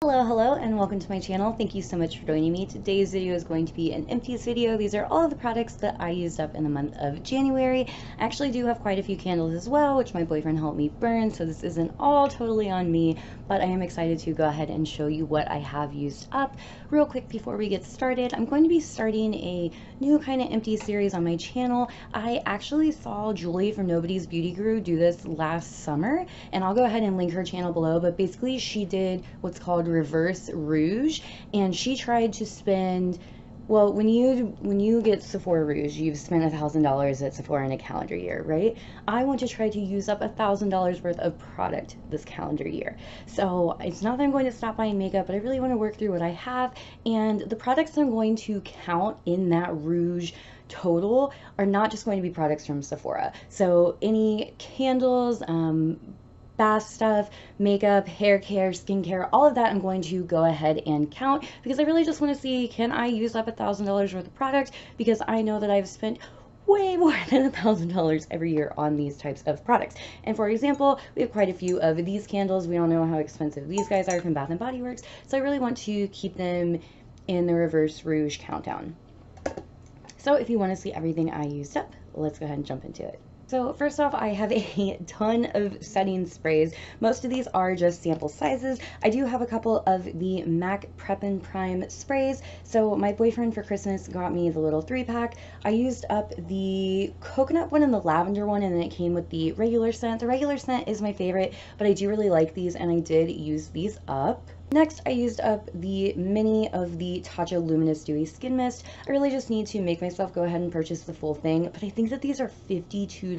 Hello, and welcome to my channel. Thank you so much for joining me. Today's video is going to be an empties video. These are all of the products that I used up in the month of January. I actually do have quite a few candles as well, which my boyfriend helped me burn, so this isn't all totally on me, but I am excited to go ahead and show you what I have used up. Real quick before we get started, I'm going to be starting a new kind of empty series on my channel. I actually saw Julie from Nobody's Beauty Guru do this last summer, and I'll go ahead and link her channel below, but basically she did what's called reverse Rouge, and she tried to spend, well, when you get Sephora Rouge, you've spent $1,000 at Sephora in a calendar year, right? I want to try to use up $1,000 worth of product this calendar year. So it's not that I'm going to stop buying makeup, but I really want to work through what I have, and the products that I'm going to count in that Rouge total are not just going to be products from Sephora. So any candles, bath stuff, makeup, hair care, skincare, all of that I'm going to go ahead and count, because I really just want to see, can I use up $1,000 worth of product, because I know that I've spent way more than $1,000 every year on these types of products. And for example, we have quite a few of these candles. We all know how expensive these guys are from Bath & Body Works, so I really want to keep them in the reverse Rouge countdown. So if you want to see everything I used up, let's go ahead and jump into it. So first off, I have a ton of setting sprays. Most of these are just sample sizes. I do have a couple of the MAC Prep and Prime sprays. So my boyfriend for Christmas got me the little 3-pack. I used up the coconut one and the lavender one, and then it came with the regular scent. The regular scent is my favorite, but I do really like these, and I did use these up. Next, I used up the mini of the Tatcha Luminous Dewy Skin Mist. I really just need to make myself go ahead and purchase the full thing, but I think that these are $52.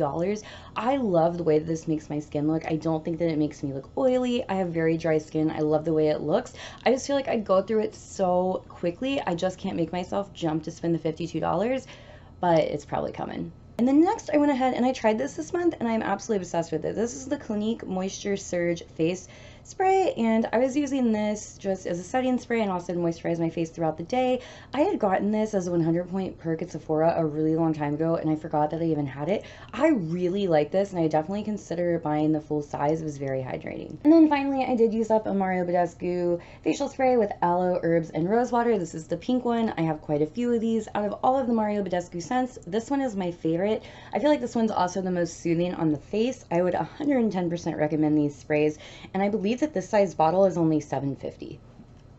I love the way that this makes my skin look. I don't think that it makes me look oily. I have very dry skin. I love the way it looks. I just feel like I go through it so quickly. I just can't make myself jump to spend the $52, but it's probably coming. And then next, I went ahead and I tried this month, and I'm absolutely obsessed with it. This is the Clinique Moisture Surge Face Spray, and I was using this just as a setting spray and also to moisturize my face throughout the day. I had gotten this as a 100-point perk at Sephora a really long time ago, and I forgot that I even had it. I really like this, and I definitely consider buying the full size. It was very hydrating. And then finally, I did use up a Mario Badescu facial spray with aloe, herbs, and rose water. This is the pink one. I have quite a few of these. Out of all of the Mario Badescu scents, this one is my favorite. I feel like this one's also the most soothing on the face. I would 110% recommend these sprays, and I believe that this size bottle is only $7.50.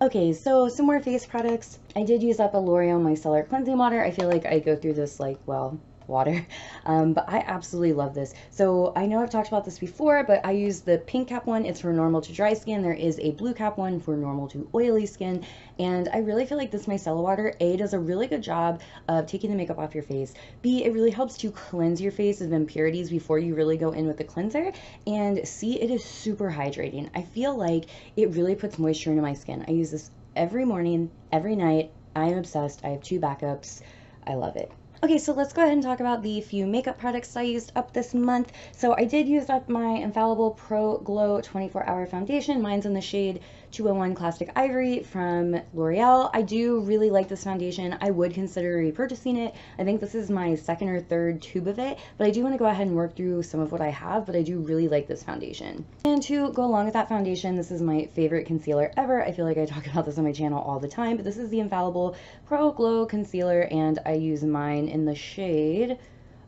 Okay, so some more face products. I did use up a L'Oreal Micellar Cleansing Water. I feel like I go through this like, well, water, but I absolutely love this. So I know I've talked about this before, but I use the pink cap one. It's for normal to dry skin. There is a blue cap one for normal to oily skin, and I really feel like this micellar water, A, does a really good job of taking the makeup off your face, B, it really helps to cleanse your face of impurities before you really go in with the cleanser, and C, it is super hydrating. I feel like it really puts moisture into my skin. I use this every morning, every night. I am obsessed. I have 2 backups. I love it. Okay, so let's go ahead and talk about the few makeup products I used up this month. So I did use up my Infallible Pro Glow 24-Hour Foundation. Mine's in the shade 201 Classic Ivory from L'Oreal. I do really like this foundation. I would consider repurchasing it. I think this is my 2nd or 3rd tube of it, but I do want to go ahead and work through some of what I have, but I do really like this foundation. And to go along with that foundation, this is my favorite concealer ever. I feel like I talk about this on my channel all the time, but this is the Infallible Pro Glow Concealer, and I use mine in the shade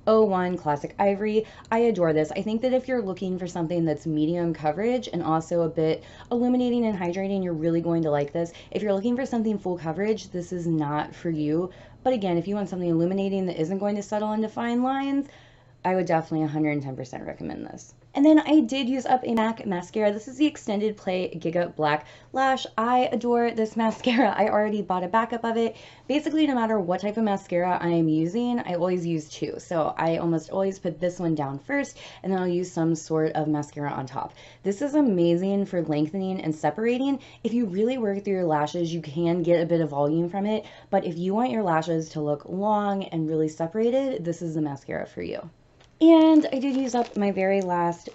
01 Classic Ivory. I adore this. I think that if you're looking for something that's medium coverage and also a bit illuminating and hydrating, you're really going to like this. If you're looking for something full coverage, this is not for you. But again, if you want something illuminating that isn't going to settle into fine lines, I would definitely 110% recommend this. And then I did use up a MAC mascara. This is the Extended Play Giga Black Lash. I adore this mascara. I already bought a backup of it. Basically, no matter what type of mascara I am using, I always use 2. So I almost always put this one down first, and then I'll use some sort of mascara on top. This is amazing for lengthening and separating. If you really work through your lashes, you can get a bit of volume from it. But if you want your lashes to look long and really separated, this is the mascara for you. And I did use up my very last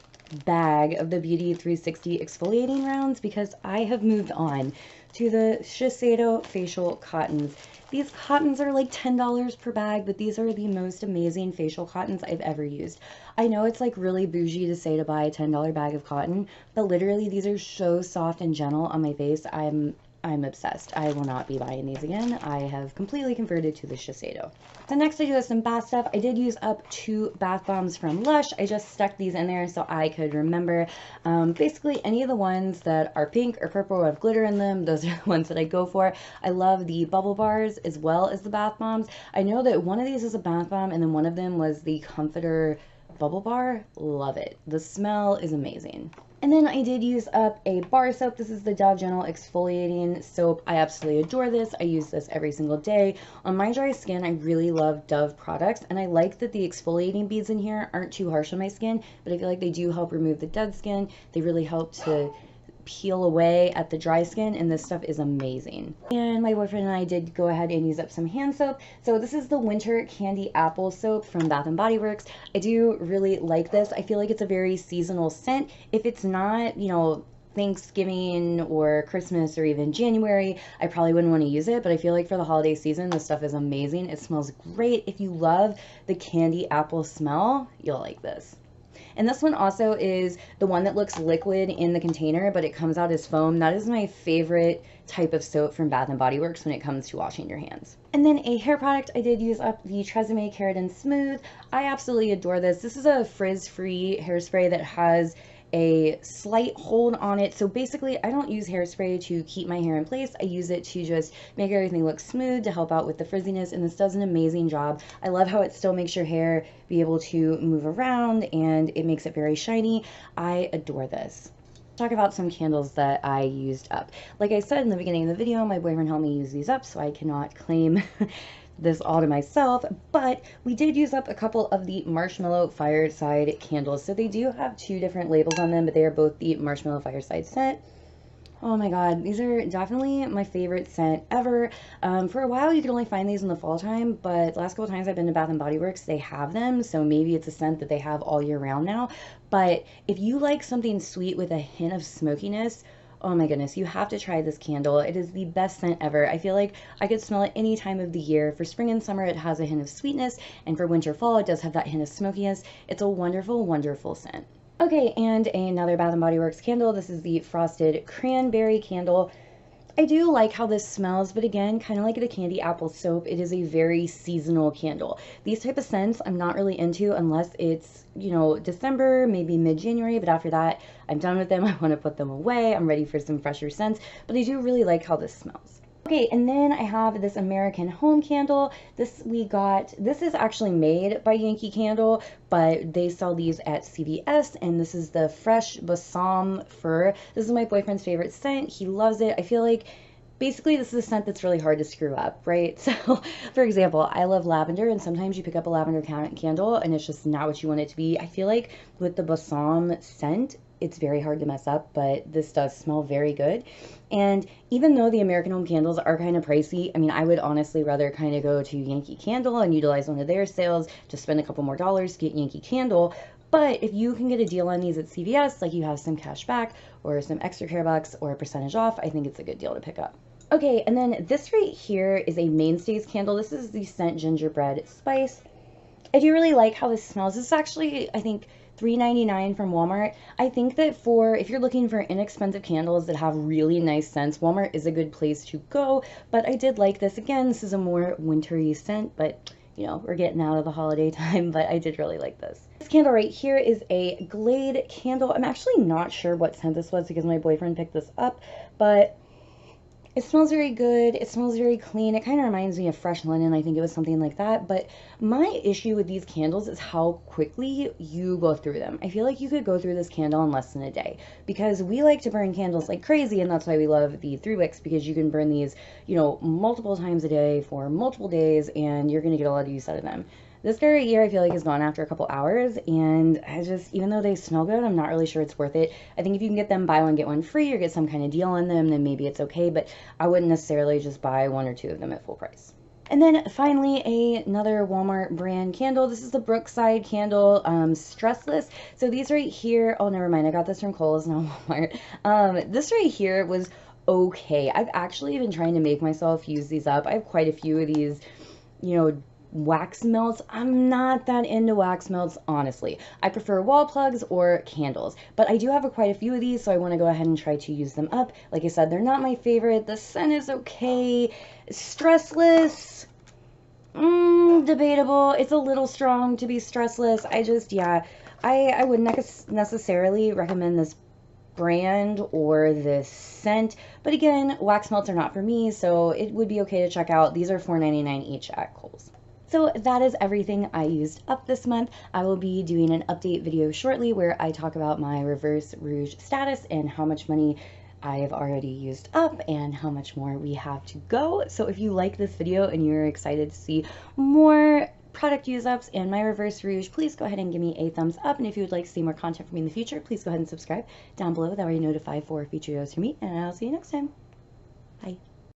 bag of the Beauty 360 exfoliating rounds because I have moved on to the Shiseido facial cottons. These cottons are like $10 per bag, but these are the most amazing facial cottons I've ever used. I know it's like really bougie to say to buy a $10 bag of cotton, but literally these are so soft and gentle on my face. I'm obsessed. I will not be buying these again. I have completely converted to the Shiseido. So next I do have some bath stuff. I did use up 2 bath bombs from Lush. I just stuck these in there so I could remember. Basically any of the ones that are pink or purple or have glitter in them, those are the ones that I go for. I love the bubble bars as well as the bath bombs. I know that one of these is a bath bomb and then one of them was the Comforter bubble bar. Love it. The smell is amazing. And then I did use up a bar soap. This is the Dove Gentle Exfoliating Soap. I absolutely adore this. I use this every single day. On my dry skin, I really love Dove products, and I like that the exfoliating beads in here aren't too harsh on my skin, but I feel like they do help remove the dead skin. They really help to peel away at the dry skin, and this stuff is amazing. And my boyfriend and I did go ahead and use up some hand soap. So this is the Winter Candy Apple Soap from Bath & Body Works. I do really like this. I feel like it's a very seasonal scent. If it's not, you know, Thanksgiving or Christmas or even January, I probably wouldn't want to use it, but I feel like for the holiday season, this stuff is amazing. It smells great. If you love the candy apple smell, you'll like this. And this one also is the one that looks liquid in the container, but it comes out as foam. That is my favorite type of soap from Bath & Body Works when it comes to washing your hands. And then a hair product, I did use up the Tresemme Keratin Smooth. I absolutely adore this. This is a frizz-free hairspray that has a slight hold on it. So basically I don't use hairspray to keep my hair in place. I use it to just make everything look smooth, to help out with the frizziness, and this does an amazing job. I love how it still makes your hair be able to move around and it makes it very shiny. I adore this. Talk about some candles that I used up. Like I said in the beginning of the video, my boyfriend helped me use these up, so I cannot claim this all to myself, but we did use up a couple of the Marshmallow Fireside candles. So they do have 2 different labels on them, but they are both the Marshmallow Fireside scent. Oh my god, these are definitely my favorite scent ever. For a while you could only find these in the fall time, but the last couple times I've been to Bath & Body Works, they have them, so maybe it's a scent that they have all year round now. But if you like something sweet with a hint of smokiness, oh my goodness, you have to try this candle. It is the best scent ever. I feel like I could smell it any time of the year. For spring and summer, it has a hint of sweetness, and for winter, fall, it does have that hint of smokiness. It's a wonderful, wonderful scent. Okay, and another Bath & Body Works candle. This is the Frosted Cranberry Candle. I do like how this smells, but again, kind of like the Candy Apple Soap, it is a very seasonal candle. These type of scents I'm not really into unless it's, you know, December, maybe mid-January, but after that, I'm done with them. I want to put them away. I'm ready for some fresher scents, but I do really like how this smells. Okay, and then I have this American Home candle. This is actually made by Yankee Candle, but they sell these at CVS, and this is the Fresh Balsam Fir. This is my boyfriend's favorite scent. He loves it. I feel like basically this is a scent that's really hard to screw up, right? So, for example, I love lavender, and sometimes you pick up a lavender candle and it's just not what you want it to be. I feel like with the balsam scent, it's very hard to mess up, but this does smell very good. And even though the American Home candles are kind of pricey, I mean, I would honestly rather kind of go to Yankee Candle and utilize one of their sales, just spend a couple more dollars to get Yankee Candle. But if you can get a deal on these at CVS, like you have some cash back or some extra care bucks or a percentage off, I think it's a good deal to pick up. Okay, and then this right here is a Mainstays candle. This is the Scent Gingerbread Spice. I do really like how this smells. This is actually, I think, $3.99 from Walmart. I think that if you're looking for inexpensive candles that have really nice scents, Walmart is a good place to go. But I did like this. Again, this is a more wintry scent, but you know, we're getting out of the holiday time, but I did really like this. This candle right here is a Glade candle. I'm actually not sure what scent this was because my boyfriend picked this up, but it smells very good. It smells very clean. It kind of reminds me of fresh linen. I think it was something like that. But my issue with these candles is how quickly you go through them. I feel like you could go through this candle in less than a day because we like to burn candles like crazy, and that's why we love the 3 wicks, because you can burn these, you know, multiple times a day for multiple days, and you're going to get a lot of use out of them. This guy right here, I feel like is gone after a couple hours, and even though they smell good, I'm not really sure it's worth it. I think if you can get them buy one, get one free, or get some kind of deal on them, then maybe it's okay, but I wouldn't necessarily just buy 1 or 2 of them at full price. And then finally, another Walmart brand candle. This is the Brookside candle, Stressless. So these right here, oh, never mind, I got this from Kohl's, not Walmart. This right here was okay. I've actually been trying to make myself use these up. I have quite a few of these, you know, wax melts. I'm not that into wax melts, honestly. I prefer wall plugs or candles, but I do have quite a few of these, so I want to go ahead and try to use them up. Like I said, they're not my favorite. The scent is okay. Stressless, debatable. It's a little strong to be stressless. Yeah, I wouldn't necessarily recommend this brand or this scent, but again, wax melts are not for me, so it would be okay to check out. These are $4.99 each at Kohl's. So that is everything I used up this month. I will be doing an update video shortly where I talk about my reverse Rouge status and how much money I have already used up and how much more we have to go. So if you like this video and you're excited to see more product use ups and my reverse Rouge, please go ahead and give me a thumbs up. And if you would like to see more content from me in the future, please go ahead and subscribe down below. That way you're notified for future videos from me, and I'll see you next time. Bye.